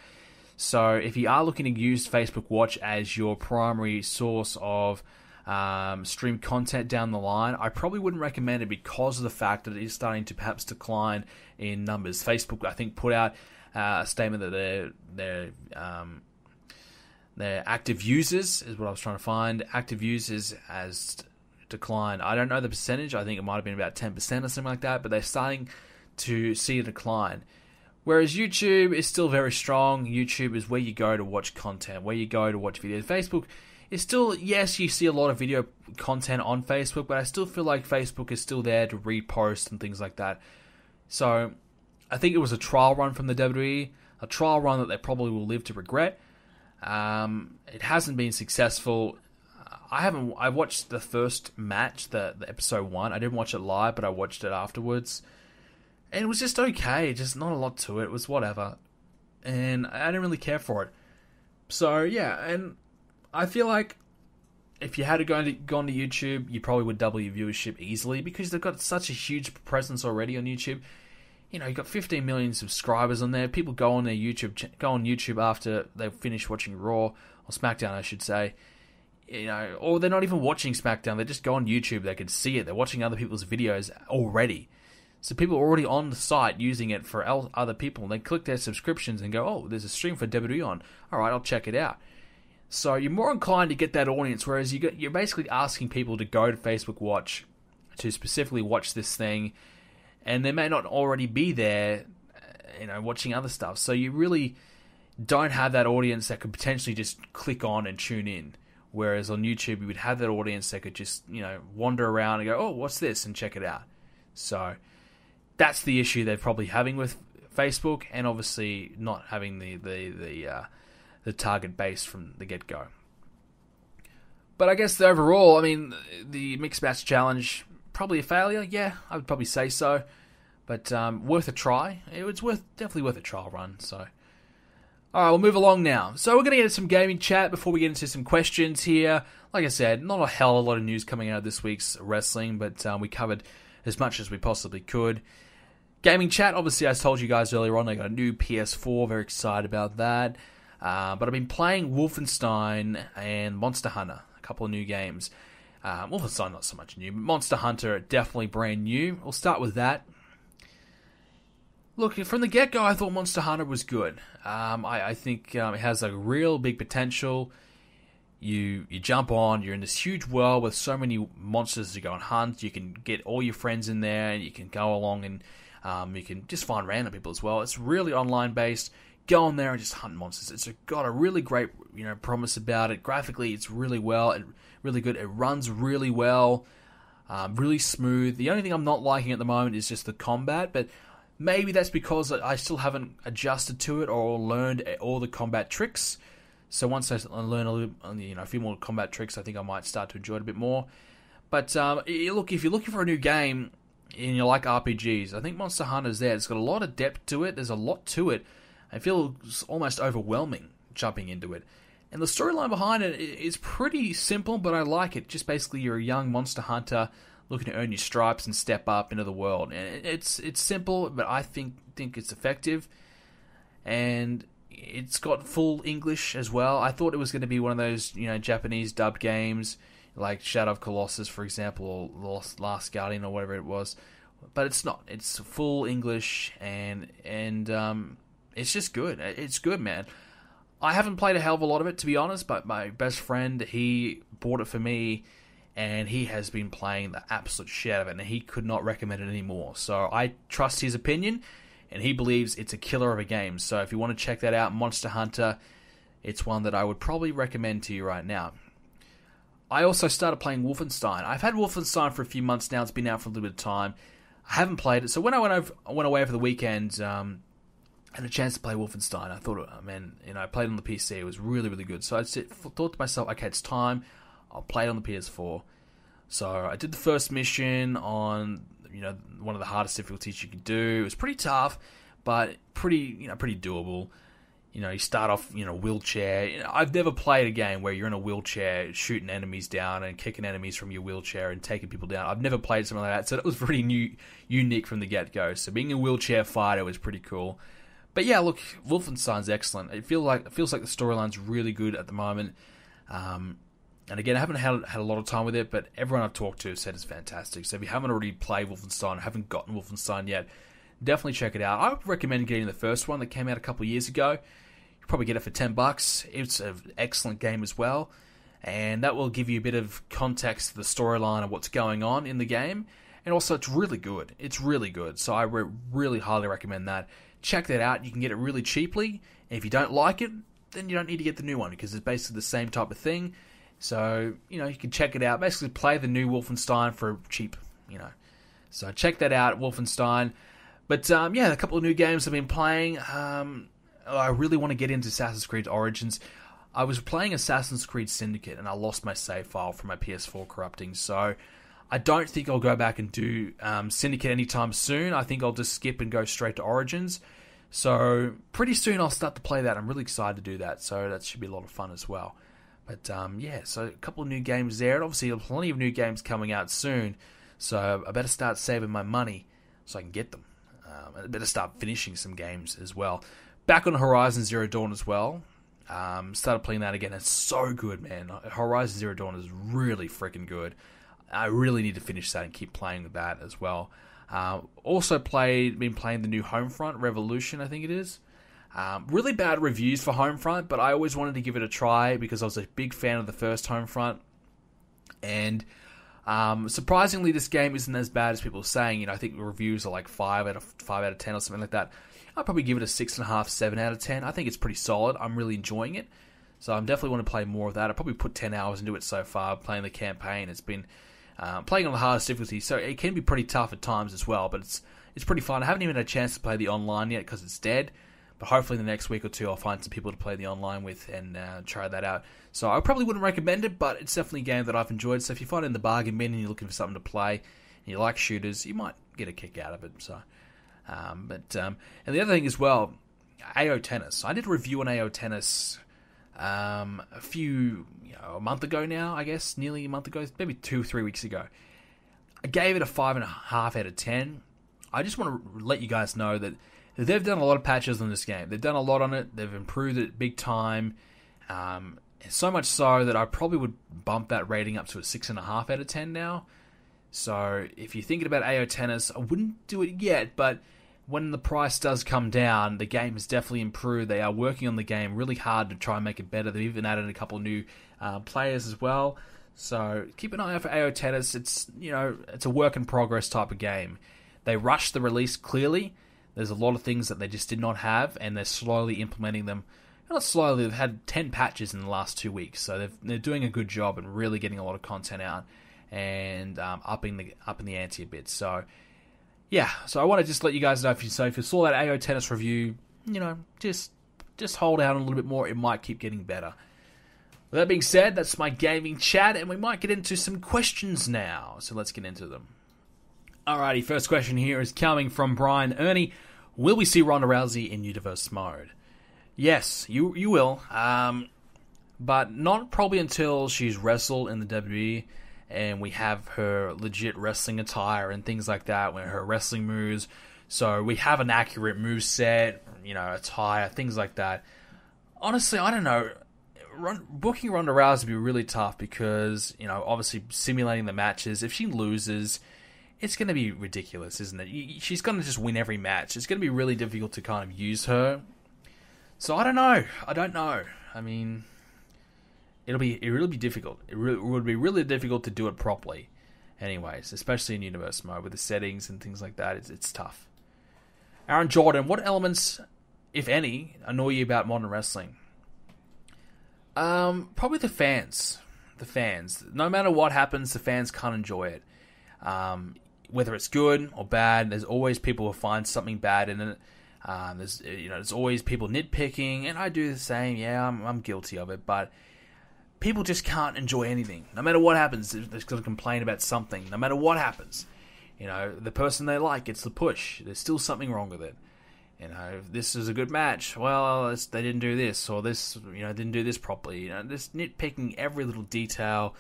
So if you are looking to use Facebook Watch as your primary source of stream content down the line, I probably wouldn't recommend it because of the fact that it is starting to perhaps decline in numbers. Facebook, I think, put out a statement that their active users is what I was trying to find. Active users has declined. I don't know the percentage. I think it might have been about 10% or something like that, but they're starting to see a decline. Whereas YouTube is still very strong. YouTube is where you go to watch content, where you go to watch videos. Facebook is still, yes, you see a lot of video content on Facebook, but I still feel like Facebook is still there to repost and things like that. So I think it was a trial run from the WWE, a trial run that they probably will live to regret. It hasn't been successful. I watched the first match, the episode 1. I didn't watch it live, but I watched it afterwards. And it was just okay, just not a lot to it. It was whatever. And I didn't really care for it. So, yeah, and I feel like if you had to go on to YouTube, you probably would double your viewership easily because they've got such a huge presence already on YouTube. You've got 15 million subscribers on there. People go on YouTube after they've finished watching Raw, or Smackdown, I should say. Or they're not even watching Smackdown. They just go on YouTube. They can see it. They're watching other people's videos already. So people are already on the site using it for other people. They click their subscriptions and go, oh, there's a stream for WWE on. All right, I'll check it out. So you're more inclined to get that audience, whereas you're basically asking people to go to Facebook Watch to specifically watch this thing, and they may not already be there, watching other stuff. So you really don't have that audience that could potentially just click on and tune in. Whereas on YouTube, you would have that audience that could just, wander around and go, oh, what's this? And check it out. So that's the issue they're probably having with Facebook, and obviously not having the target base from the get-go. But I guess overall, the Mixed Match Challenge, probably a failure. Yeah, I would probably say so. But worth a try. It's definitely worth a trial run. So, all right, we'll move along now. So we're going to get into some gaming chat before we get into some questions here. Like I said, not a hell of a lot of news coming out of this week's wrestling, but we covered as much as we possibly could. Gaming chat, obviously, I told you guys earlier on, I got a new PS4. Very excited about that. But I've been playing Wolfenstein and Monster Hunter, a couple of new games. Wolfenstein, not so much new, but Monster Hunter, definitely brand new. We'll start with that. Look, from the get-go, I thought Monster Hunter was good. I think it has a real big potential. You jump on, you're in this huge world with so many monsters to go and hunt. You can get all your friends in there, and you can go along and you can just find random people as well. It's really online-based. Go on there and just hunt monsters. It's got a really great, promise about it. Graphically, it's really really good. It runs really well, really smooth. The only thing I'm not liking at the moment is just the combat, but maybe that's because I still haven't adjusted to it or learned all the combat tricks. So once I learn a few more combat tricks, I think I might start to enjoy it a bit more. But look, if you're looking for a new game and you like RPGs, I think Monster Hunter's there. It's got a lot of depth to it. There's a lot to it. I feel it's almost overwhelming jumping into it. And the storyline behind it is pretty simple, but I like it. Just basically, you're a young monster hunter looking to earn your stripes and step up into the world. And it's simple, but I think it's effective. And it's got full English as well. I thought it was going to be one of those, Japanese dubbed games, like Shadow of Colossus, for example, or Last Guardian, or whatever it was. But it's not. It's full English, and it's just good. It's good, man. I haven't played a hell of a lot of it, to be honest, but my best friend, he bought it for me, and he has been playing the absolute shit out of it, and he could not recommend it anymore. So I trust his opinion, and he believes it's a killer of a game. So if you want to check that out, Monster Hunter, it's one that I would probably recommend to you right now. I also started playing Wolfenstein. I've had Wolfenstein for a few months now. It's been out for a little bit of time. I haven't played it. So when I went away for the weekend, had a chance to play Wolfenstein. I thought, I played it on the PC. It was really, really good. So I thought to myself, okay, it's time. I'll play it on the PS4. So I did the first mission on, one of the hardest difficulties you could do. It was pretty tough, but pretty doable. You start off, wheelchair. I've never played a game where you're in a wheelchair shooting enemies down and kicking enemies from your wheelchair and taking people down. I've never played something like that, so that was pretty unique from the get-go. So being a wheelchair fighter was pretty cool. But yeah, look, Wolfenstein's excellent. It feels like the storyline's really good at the moment. And again, I haven't had a lot of time with it, but everyone I've talked to said it's fantastic. So if you haven't already played Wolfenstein, haven't gotten Wolfenstein yet, definitely check it out. I would recommend getting the first one that came out a couple of years ago. You probably get it for $10. It's an excellent game as well, and that will give you a bit of context to the storyline of what's going on in the game. And also, it's really good. It's really good. So I really highly recommend that. Check that out. You can get it really cheaply. And if you don't like it, then you don't need to get the new one, because it's basically the same type of thing. So, you can check it out. Basically, play the new Wolfenstein for cheap, So check that out, Wolfenstein. But, a couple of new games I've been playing. I really want to get into Assassin's Creed Origins. I was playing Assassin's Creed Syndicate, and I lost my save file from my PS4 corrupting. So I don't think I'll go back and do Syndicate anytime soon. I think I'll just skip and go straight to Origins. So pretty soon I'll start to play that. I'm really excited to do that. So that should be a lot of fun as well. But so a couple of new games there. And obviously plenty of new games coming out soon. So I better start saving my money so I can get them. I better start finishing some games as well. Back on Horizon Zero Dawn as well. Started playing that again. It's so good, man. Horizon Zero Dawn is really freaking good. I really need to finish that and keep playing with that as well. Also been playing the new Homefront, Revolution, I think it is. Really bad reviews for Homefront, but I always wanted to give it a try because I was a big fan of the first Homefront. And surprisingly, this game isn't as bad as people are saying. You know, I think the reviews are like 5 out of 10 or something like that. I'd probably give it a 6.5, 7 out of 10. I think it's pretty solid. I'm really enjoying it. So I definitely want to play more of that. I probably put 10 hours into it so far, playing the campaign. It's been playing on the hardest difficulty, so it can be pretty tough at times as well, but it's pretty fun. I haven't even had a chance to play the online yet because it's dead, but hopefully in the next week or two I'll find some people to play the online with and try that out. So I probably wouldn't recommend it, but it's definitely a game that I've enjoyed. So if you find it in the bargain bin and you're looking for something to play and you like shooters, you might get a kick out of it. So, and the other thing as well, AO Tennis. I did a review on AO Tennis a month ago now, I guess, nearly a month ago, maybe 2-3 weeks ago. I gave it a 5.5 out of 10. I just want to let you guys know that they've done a lot of patches on this game. They've done a lot on it. They've improved it big time. So much so that I probably would bump that rating up to a 6.5 out of 10 now. So if you're thinking about AO Tennis, I wouldn't do it yet, but when the price does come down, the game has definitely improved. They are working on the game really hard to try and make it better. They've even added a couple of new players as well. So keep an eye out for AO Tennis. It's a work in progress type of game. They rushed the release clearly. There's a lot of things that they just did not have, and they're slowly implementing them. Not slowly, they've had 10 patches in the last 2 weeks, so they're doing a good job and really getting a lot of content out and upping the ante a bit. So yeah, so I want to just let you guys know if you saw that AO Tennis review, just hold out a little bit more. It might keep getting better. With that being said, that's my gaming chat, and we might get into some questions now. So let's get into them. Alrighty, first question here is coming from Brian Ernie. Will we see Ronda Rousey in Universe mode? Yes, you will, but not probably until she's wrestled in the WWE and we have her legit wrestling attire and things like that, where her wrestling moves. So we have an accurate moveset, attire, things like that. Honestly, I don't know. Booking Ronda Rousey would be really tough because, obviously simulating the matches. If she loses, it's going to be ridiculous, isn't it? She's going to just win every match. It's going to be really difficult to kind of use her. So I don't know. I mean, it will be difficult. It would be really difficult to do it properly. Anyways, especially in Universe mode with the settings and things like that, it's tough. Aaron Jordan, what elements, if any, annoy you about modern wrestling? Probably the fans. The fans. No matter what happens, the fans can't enjoy it. Whether it's good or bad, there's always people who find something bad in it. There's always people nitpicking, and I do the same. Yeah, I'm guilty of it, but people just can't enjoy anything. No matter what happens, they're going to complain about something. No matter what happens, the person they like gets the push. There's still something wrong with it. If this is a good match, well, they didn't do this, or this, didn't do this properly. Just nitpicking every little detail.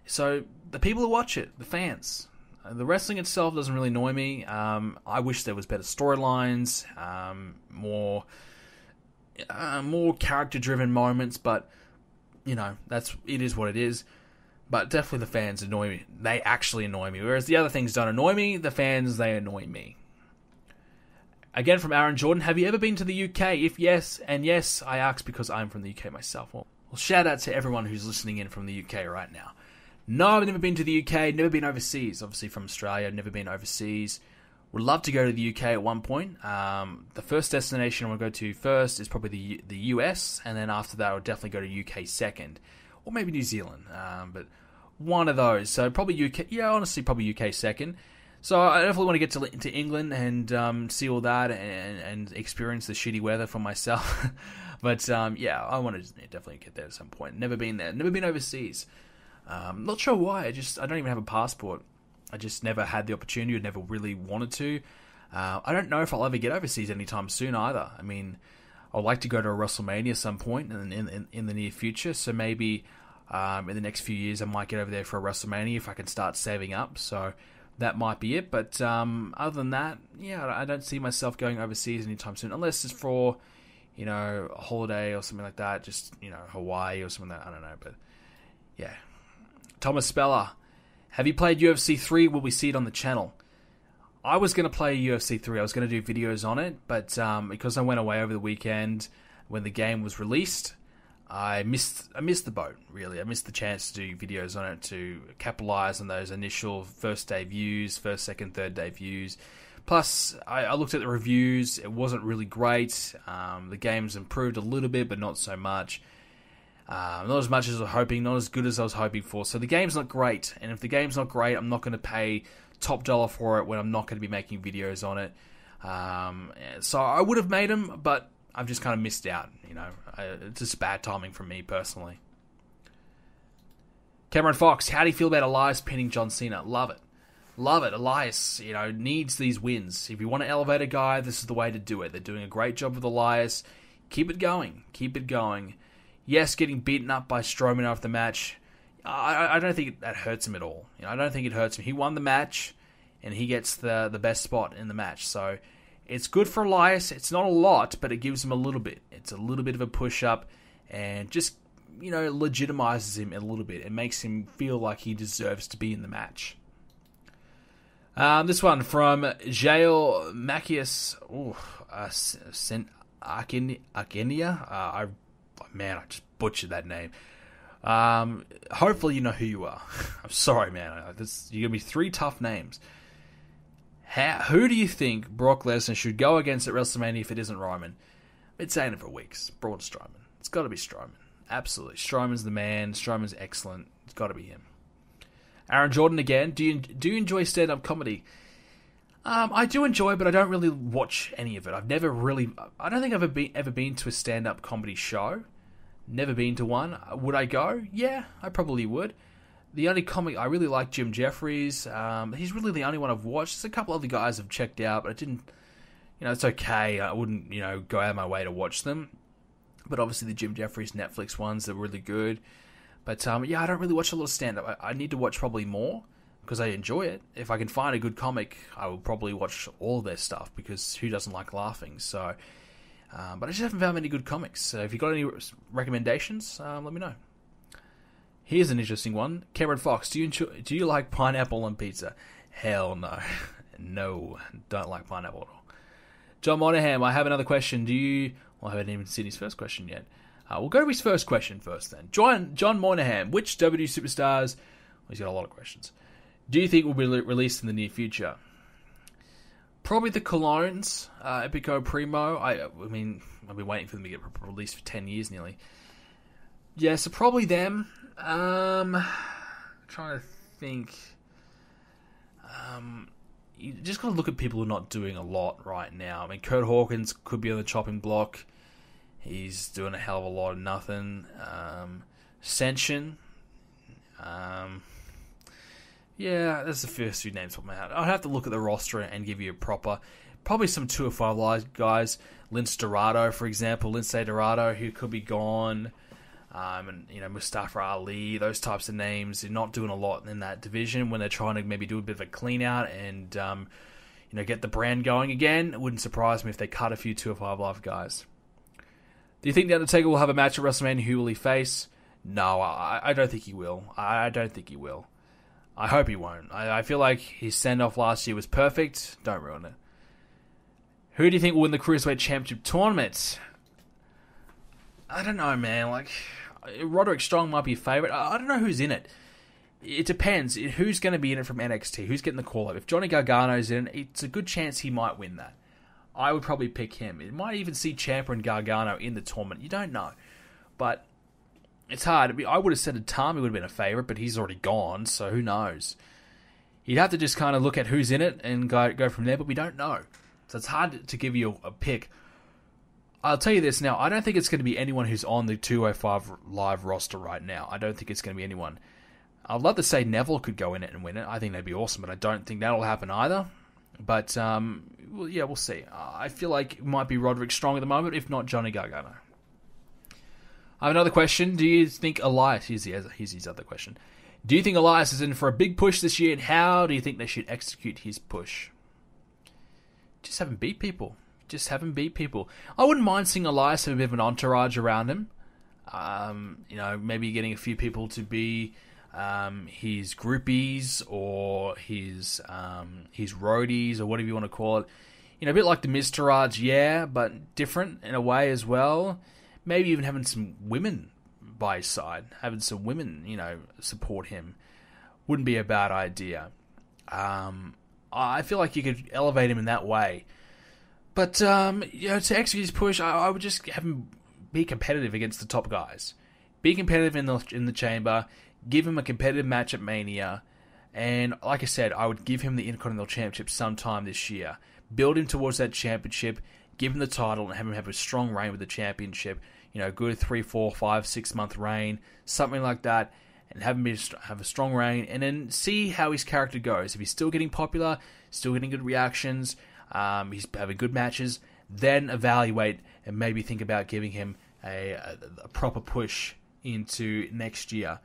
So the people who watch it, the fans. The wrestling itself doesn't really annoy me. I wish there was better storylines, more character-driven moments, but it is what it is. But definitely the fans annoy me. They actually annoy me. Whereas the other things don't annoy me, the fans, they annoy me. Again from Aaron Jordan, have you ever been to the UK? If yes, and yes, I ask because I'm from the UK myself. Well, shout out to everyone who's listening in from the UK right now. No, I've never been to the UK, never been overseas. Obviously from Australia, never been overseas. Would love to go to the UK at one point. The first destination I want to go to first is probably the US, and then after that I would definitely go to UK second. Or maybe New Zealand, but one of those. So probably UK, honestly probably UK second. So I definitely want to get to England and see all that and experience the shitty weather for myself. But I want to definitely get there at some point. Never been there, never been overseas. Not sure why. I don't even have a passport. I just never had the opportunity. I never really wanted to. I don't know if I'll ever get overseas anytime soon either. I mean, I'd like to go to a WrestleMania at some point in the near future. So maybe in the next few years I might get over there for a WrestleMania if I can start saving up. So that might be it. But other than that, I don't see myself going overseas anytime soon, unless it's for a holiday or something like that. Just Hawaii or something like that. I don't know, but yeah. Thomas Speller, have you played UFC 3? Will we see it on the channel? I was going to play UFC 3. I was going to do videos on it, but because I went away over the weekend when the game was released, I missed the boat, really. I missed the chance to do videos on it to capitalize on those initial first, second, third day views. Plus, I looked at the reviews. It wasn't really great. The game's improved a little bit, but not so much. Not as much as I was hoping, not as good as I was hoping for. So the game's not great. And if the game's not great, I'm not going to pay top dollar for it when I'm not going to be making videos on it. So I would have made them, but I've just kind of missed out. It's just bad timing from me personally. Cameron Fox, how do you feel about Elias pinning John Cena? Love it. Love it. Elias, needs these wins. If you want to elevate a guy, this is the way to do it. They're doing a great job with Elias. Keep it going. Keep it going. Yes, getting beaten up by Strowman after the match, I don't think that hurts him at all. I don't think it hurts him. He won the match, and he gets the best spot in the match. So it's good for Elias. It's not a lot, but it gives him a little bit. It's a little bit of a push-up, and just, legitimizes him a little bit. It makes him feel like he deserves to be in the match. This one from Jael Macias. Argenia. I just butchered that name. Hopefully you know who you are. I'm sorry, man. You're gonna be 3 tough names. Who do you think Brock Lesnar should go against at WrestleMania if it isn't Roman? I've been saying it for weeks. Braun Strowman. It's got to be Strowman. Absolutely. Strowman's the man. Strowman's excellent. It's got to be him. Aaron Jordan again. Do you enjoy stand-up comedy? I do enjoy it, but I don't really watch any of it. I don't think I've ever been to a stand-up comedy show. Never been to one. Would I go? Yeah, I probably would. The only comic I really like, Jim Jeffries. He's really the only one I've watched. There's a couple other guys I've checked out, but I didn't. It's okay. I wouldn't, go out of my way to watch them. But obviously the Jim Jeffries Netflix ones are really good. But I don't really watch a lot of stand-up. I need to watch probably more because I enjoy it. If I can find a good comic, I will probably watch all their stuff because who doesn't like laughing? So, but I just haven't found many good comics. So if you've got any recommendations, let me know. Here's an interesting one. Cameron Fox, do you like pineapple on pizza? Hell no. No, don't like pineapple at all. John Monahan, I have another question. I haven't even seen his first question yet. We'll go to his first question first then. John Monahan, which WWE superstars... He's got a lot of questions. Do you think will be released in the near future? Probably the Colognes, Epico Primo. I've been waiting for them to get released for 10 years nearly. Yeah, so probably them. Trying to think. You just got to look at people who are not doing a lot right now. Kurt Hawkins could be on the chopping block. He's doing a hell of a lot of nothing. Senshin. Yeah, that's the first few names off my head. I'd have to look at the roster and give you a proper... Probably some 205 Live guys. Lince Dorado, for example. Lince Dorado, who could be gone. And Mustafa Ali, those types of names. They're not doing a lot in that division when they're trying to maybe do a bit of a clean out and get the brand going again. It wouldn't surprise me if they cut a few 205 Live guys. Do you think The Undertaker will have a match at WrestleMania? Who will he face? No, I don't think he will. I don't think he will. I hope he won't. I feel like his send-off last year was perfect. Don't ruin it. Who do you think will win the Cruiserweight Championship tournament? I don't know, man. Roderick Strong might be a favourite. I don't know who's in it. It depends. Who's going to be in it from NXT? Who's getting the call-up? If Johnny Gargano's in it, it's a good chance he might win that. I would probably pick him. It might even see Ciampa and Gargano in the tournament. You don't know. But it's hard. I would have said Itami would have been a favourite, but he's already gone, so who knows? You'd have to just kind of look at who's in it and go from there, but we don't know. So it's hard to give you a pick. I'll tell you this now. I don't think it's going to be anyone who's on the 205 Live roster right now. I don't think it's going to be anyone. I'd love to say Neville could go in it and win it. I think that'd be awesome, but I don't think that'll happen either. But, we'll see. I feel like it might be Roderick Strong at the moment, if not Johnny Gargano. I have another question. Do you think Elias... Here's his other question. Do you think Elias is in for a big push this year, and how do you think they should execute his push? Just haven't beat people. I wouldn't mind seeing Elias have a bit of an entourage around him. Maybe getting a few people to be his groupies or his roadies or whatever you want to call it. You know, a bit like the Miztourage, yeah, but different in a way as well. Maybe even having some women by his side, having some women, you know, support him wouldn't be a bad idea. I feel like you could elevate him in that way. But, you know, to execute his push, I would just have him be competitive against the top guys. Be competitive in the chamber. Give him a competitive match at Mania. And, like I said, I would give him the Intercontinental Championship sometime this year. Build him towards that championship. Give him the title and have him have a strong reign with the championship. You know, good 3, 4, 5, 6 month reign. Something like that. And have him have a strong reign. And then see how his character goes. If he's still getting popular, still getting good reactions, he's having good matches, then evaluate and maybe think about giving him a proper push into next year.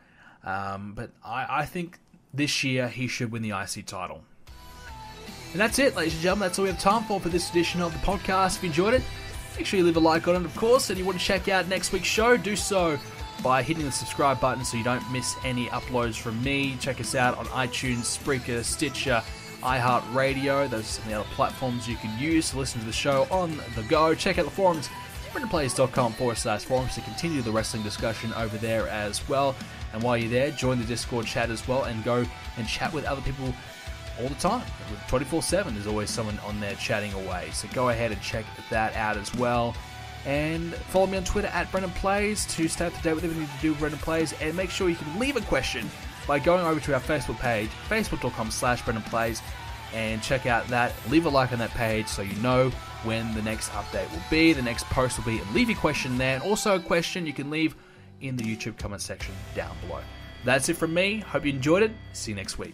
But I think this year he should win the IC title. And that's it, ladies and gentlemen. That's all we have time for this edition of the podcast. If you enjoyed it, make sure you leave a like on it, of course. And if you want to check out next week's show, do so by hitting the subscribe button so you don't miss any uploads from me. Check us out on iTunes, Spreaker, Stitcher, iHeartRadio. Those are some of the other platforms you can use to listen to the show on the go. Check out the forums, BrendanPlays.com/forums to continue the wrestling discussion over there as well. And while you're there, join the Discord chat as well and go and chat with other people all the time. 24/7, there's always someone on there chatting away. So go ahead and check that out as well. And follow me on Twitter at BrendanPlays to stay up to date with everything to do with Brendan Plays. And make sure you can leave a question by going over to our Facebook page, facebook.com/BrendanPlays, and check out that. Leave a like on that page so you know when the next update will be, the next post will be, and leave your question there. And also a question you can leave in the YouTube comment section down below. That's it from me. Hope you enjoyed it. See you next week.